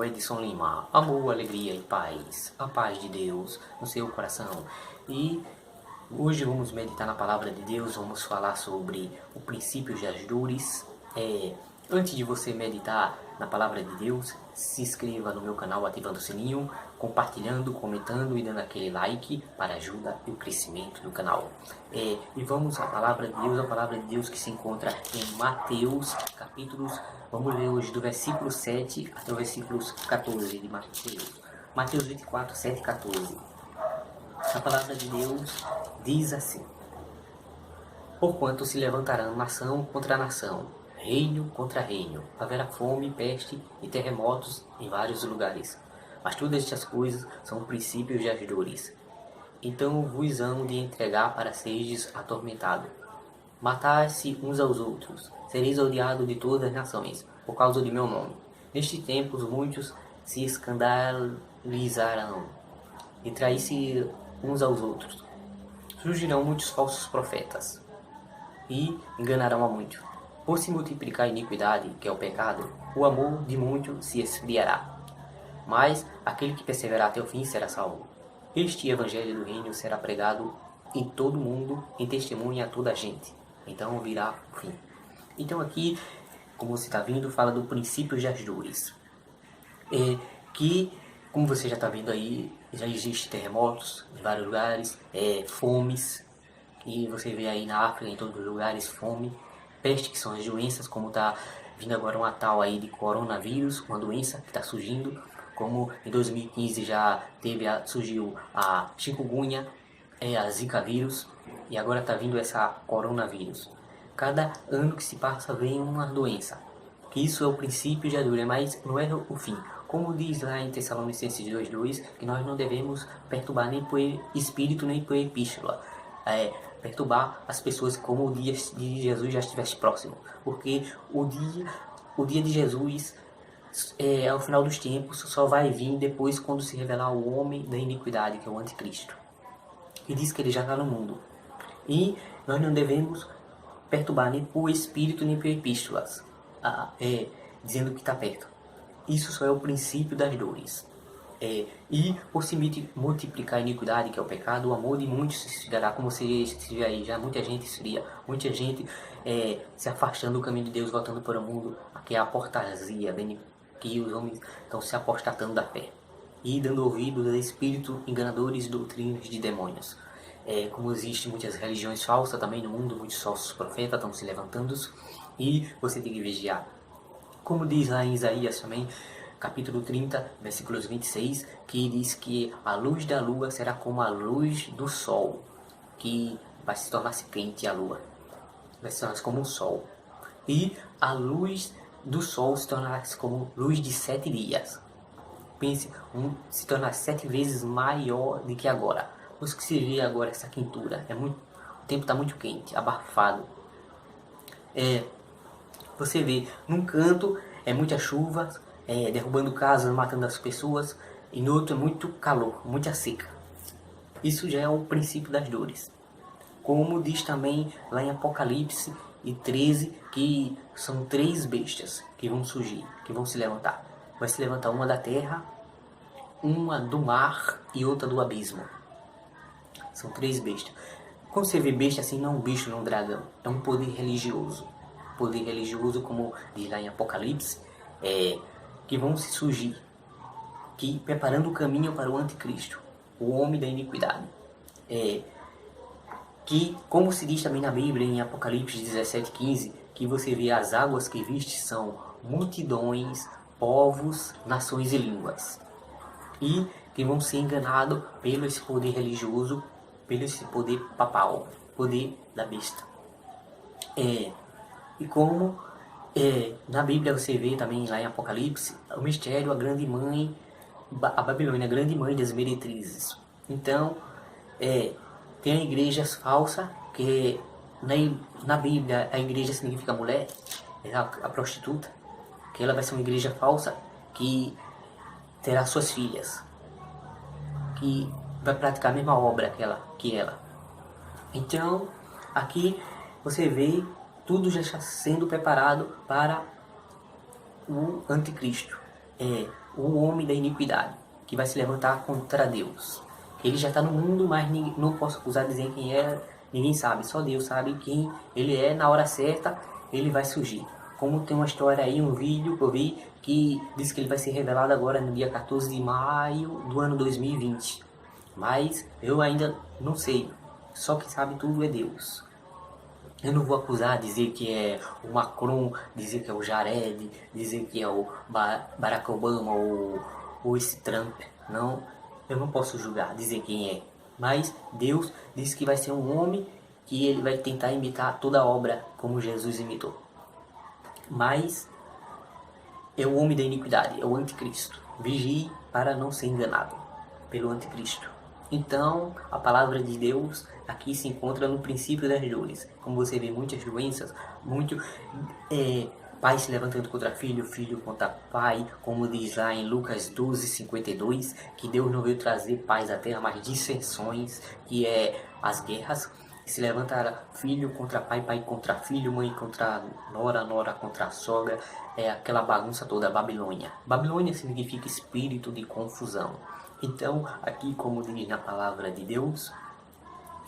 sou Edson Lima. Amor, alegria e paz. A paz de Deus no seu coração. E hoje vamos meditar na palavra de Deus. Vamos falar sobre o princípio das dores. Antes de você meditar na palavra de Deus, se inscreva no meu canal ativando o sininho, compartilhando, comentando e dando aquele like para ajuda e o crescimento do canal. E vamos à palavra de Deus, a palavra de Deus que se encontra em Mateus capítulos, vamos ler hoje do versículo 7 até o versículo 14 de Mateus. Mateus 24, 7 e 14. A palavra de Deus diz assim: porquanto se levantarão nação contra nação, reino contra reino, haverá fome, peste e terremotos em vários lugares. Mas todas estas coisas são princípios das dores. Então vos hão de entregar para seres atormentados. Matar-se uns aos outros. Sereis odiados de todas as nações, por causa de meu nome. Nestes tempos muitos se escandalizarão e trair-se uns aos outros. Surgirão muitos falsos profetas e enganarão a muitos. Por se multiplicar a iniquidade, que é o pecado, o amor de muitos se esfriará. Mas aquele que perseverar até o fim será salvo. Este evangelho do reino será pregado em todo o mundo, em testemunha a toda a gente. Então virá o fim. Então aqui, como você está vendo, fala do princípio das dores. Que, como você já está vendo aí, já existe terremotos em vários lugares, fomes. E você vê aí na África, em todos os lugares, fome. Peste, que são as doenças, como está vindo agora uma tal aí de coronavírus, uma doença que está surgindo, como em 2015 já surgiu a chikungunya, a zika vírus, e agora está vindo essa coronavírus. Cada ano que se passa vem uma doença, que isso é o princípio de dor, mas não é o fim. Como diz lá em Tessalonicenses 2:2, que nós não devemos perturbar nem por espírito nem por epístola, perturbar as pessoas como o dia de Jesus já estivesse próximo, porque o dia de Jesus ao final dos tempos só vai vir depois quando se revelar o homem da iniquidade, que é o anticristo, que diz que ele já está no mundo. E nós não devemos perturbar nem por espírito nem por epístolas, dizendo que está perto. Isso só é o princípio das dores. E por se multiplicar a iniquidade, que é o pecado, o amor de muitos se esfriará, como você vê aí, já muita gente esfria, muita gente se afastando do caminho de Deus, voltando para o mundo, que é a apostasia, que os homens estão se apostatando da fé e dando ouvidos a espíritos enganadores e doutrinas de demônios. Como existem muitas religiões falsas também no mundo, muitos falsos profetas estão se levantando e você tem que vigiar. Como diz lá em Isaías também, capítulo 30, versículos 26, que diz que a luz da lua será como a luz do sol, que vai se tornar-se quente a lua, vai se tornar como o sol. E a luz do sol se tornar-se como luz de 7 dias. Pense, se tornar 7 vezes maior do que agora. Por isso que se vê agora essa quentura. O tempo está muito quente, abafado. Você vê, num canto é muita chuva, derrubando casas, matando as pessoas, e no outro é muito calor, muita seca. Isso já é o princípio das dores. Como diz também lá em Apocalipse 13, que são 3 bestas que vão surgir, que vão se levantar. Vai se levantar uma da terra, uma do mar e outra do abismo. São 3 bestas. Quando você vê besta assim, não é um bicho, não é um dragão. É um poder religioso. Poder religioso, como diz lá em Apocalipse, que vão se surgir, que preparando o caminho para o anticristo, o homem da iniquidade. Que, como se diz também na Bíblia, em Apocalipse 17:15, que você vê as águas que viste são multidões, povos, nações e línguas. E que vão ser enganados pelo esse poder religioso, pelo esse poder papal, poder da besta. E como na Bíblia você vê também lá em Apocalipse, o mistério, a grande mãe, a Babilônia, a grande mãe das meretrizes. Então, tem igrejas falsas, que na Bíblia a igreja significa mulher, a prostituta, que ela vai ser uma igreja falsa, que terá suas filhas, que vai praticar a mesma obra que ela. Então, aqui você vê tudo já está sendo preparado para o anticristo. é o homem da iniquidade, que vai se levantar contra Deus. Ele já está no mundo, mas não posso acusar de dizer quem é, ninguém sabe, só Deus sabe quem ele é. Na hora certa ele vai surgir. Como tem uma história aí, um vídeo que eu vi, que diz que ele vai ser revelado agora no dia 14 de maio do ano 2020. Mas eu ainda não sei, só quem sabe tudo é Deus. Eu não vou acusar, dizer que é o Macron, dizer que é o Jared, dizer que é o Barack Obama ou esse Trump. Não, eu não posso julgar, dizer quem é. Mas Deus disse que vai ser um homem que ele vai tentar imitar toda a obra como Jesus imitou. Mas é o homem da iniquidade, é o anticristo. Vigie para não ser enganado pelo anticristo. Então, a palavra de Deus aqui se encontra no princípio das dores. Como você vê, muitas doenças, pai se levantando contra filho, filho contra pai, como diz lá em Lucas 12:52, que Deus não veio trazer paz à terra, mas dissensões, que é as guerras. Se levanta filho contra pai, pai contra filho, mãe contra nora, nora contra sogra, é aquela bagunça toda, Babilônia. Babilônia significa espírito de confusão. Então, aqui como diz na palavra de Deus,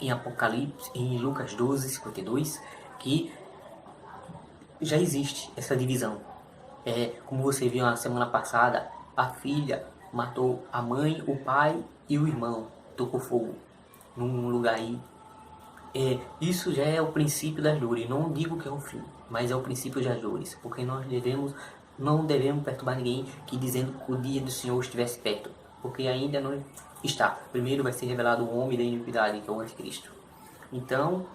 em Apocalipse, em Lucas 12:52, que já existe essa divisão. Como você viu na semana passada, a filha matou a mãe, o pai e o irmão, tocou fogo num lugar aí. Isso já é o princípio das dores. Não digo que é o fim, mas é o princípio das dores, porque nós não devemos perturbar ninguém que dizendo que o dia do Senhor estivesse perto, porque ainda não está. Primeiro vai ser revelado o homem da iniquidade, que é o anticristo. Então,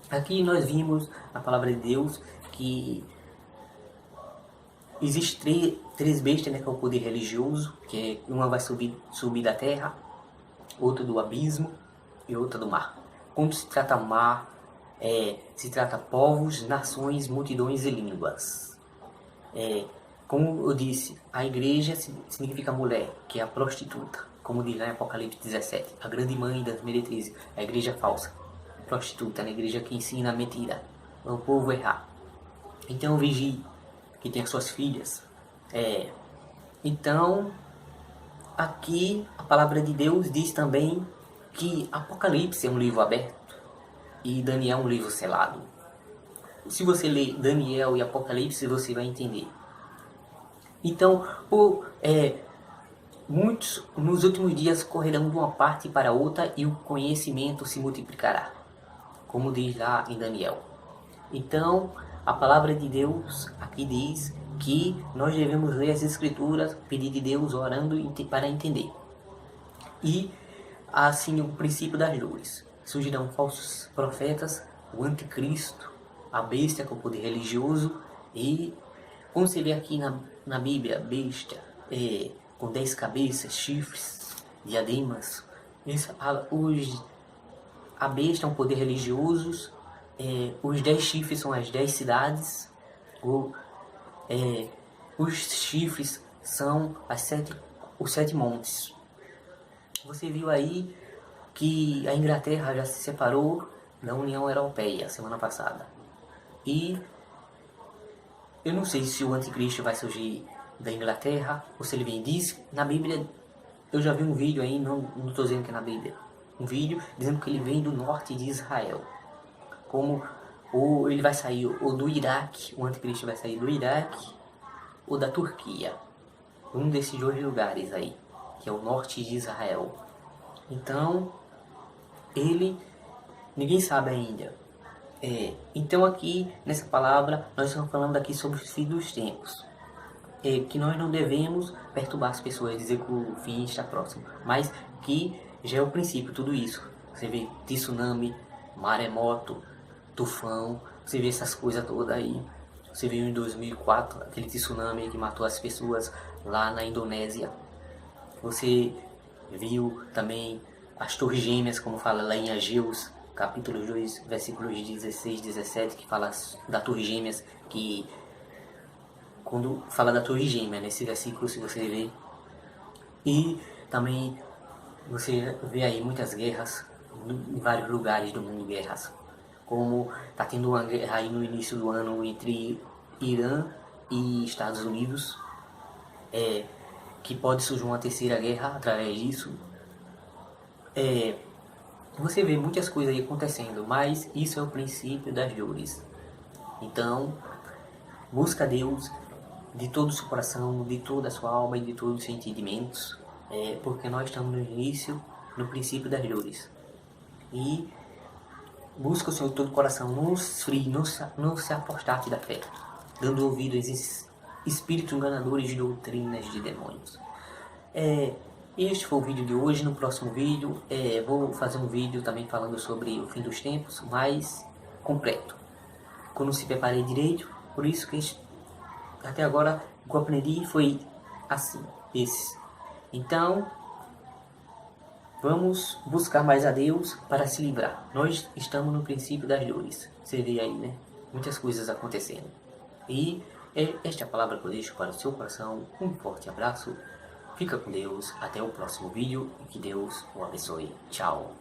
aqui nós vimos na palavra de Deus que existe três bestas, né, que é o poder religioso, que uma vai subir da terra, outra do abismo e outra do mar. Quando se trata mar, se trata povos, nações, multidões e línguas. Como eu disse, a igreja significa mulher, que é a prostituta. Como diz lá em Apocalipse 17, a grande mãe das meretrizes, a igreja falsa. Prostituta, a igreja que ensina a mentira, o povo errar. Então vigie, que tem as suas filhas. Então, aqui a palavra de Deus diz também que Apocalipse é um livro aberto e Daniel é um livro selado. Se você ler Daniel e Apocalipse, você vai entender. Então, muitos nos últimos dias correrão de uma parte para outra e o conhecimento se multiplicará, como diz lá em Daniel. Então, a palavra de Deus aqui diz que nós devemos ler as Escrituras, pedir de Deus, orando para entender. E assim o princípio das dores. Surgirão falsos profetas, o anticristo, a besta com o poder religioso e, como você vê aqui na Bíblia, besta com 10 cabeças, chifres, diademas. A besta é um poder religioso, os 10 chifres são as 10 cidades, os chifres são os 7 montes. Você viu aí que a Inglaterra já se separou da União Europeia semana passada. E eu não sei se o anticristo vai surgir da Inglaterra ou se ele vem. Diz na Bíblia, eu já vi um vídeo aí, não estou dizendo que é na Bíblia, um vídeo dizendo que ele vem do norte de Israel. Ou ele vai sair ou do Iraque, o anticristo vai sair do Iraque ou da Turquia. Um desses dois lugares aí, que é o norte de Israel. Então, ninguém sabe ainda. Então aqui, nessa palavra, nós estamos falando aqui sobre os fins dos tempos. Que nós não devemos perturbar as pessoas, dizer que o fim está próximo. Mas que já é o princípio, tudo isso. Você vê tsunami, maremoto, tufão, você vê essas coisas todas aí. Você viu em 2004, aquele tsunami que matou as pessoas lá na Indonésia. Você viu também as torres gêmeas, como fala lá em Ageus, capítulo 2, versículos 16 e 17, que fala da torre gêmeas, que quando fala da torre gêmea, nesse versículo, se você ver. E também você vê aí muitas guerras, em vários lugares do mundo, guerras. Como está tendo uma guerra aí no início do ano entre Irã e Estados Unidos. que pode surgir uma terceira guerra através disso. Você vê muitas coisas aí acontecendo, mas isso é o princípio das dores. Então, busca Deus de todo o seu coração, de toda a sua alma e de todos os seus sentimentos, porque nós estamos no início, no princípio das dores. E busca o Senhor de todo o coração, não esfrie, não se apostate da fé, dando ouvido a esses espíritos enganadores de doutrinas de demônios. Este foi o vídeo de hoje. No próximo vídeo vou fazer um vídeo também falando sobre o fim dos tempos, mais completo. Eu não se preparei direito, por isso que até agora o que eu aprendi foi assim, esse. Então, vamos buscar mais a Deus para se livrar. Nós estamos no princípio das dores. Você vê aí, né? Muitas coisas acontecendo. E esta é a palavra que eu deixo para o seu coração. Um forte abraço. Fica com Deus. Até o próximo vídeo. E que Deus o abençoe. Tchau.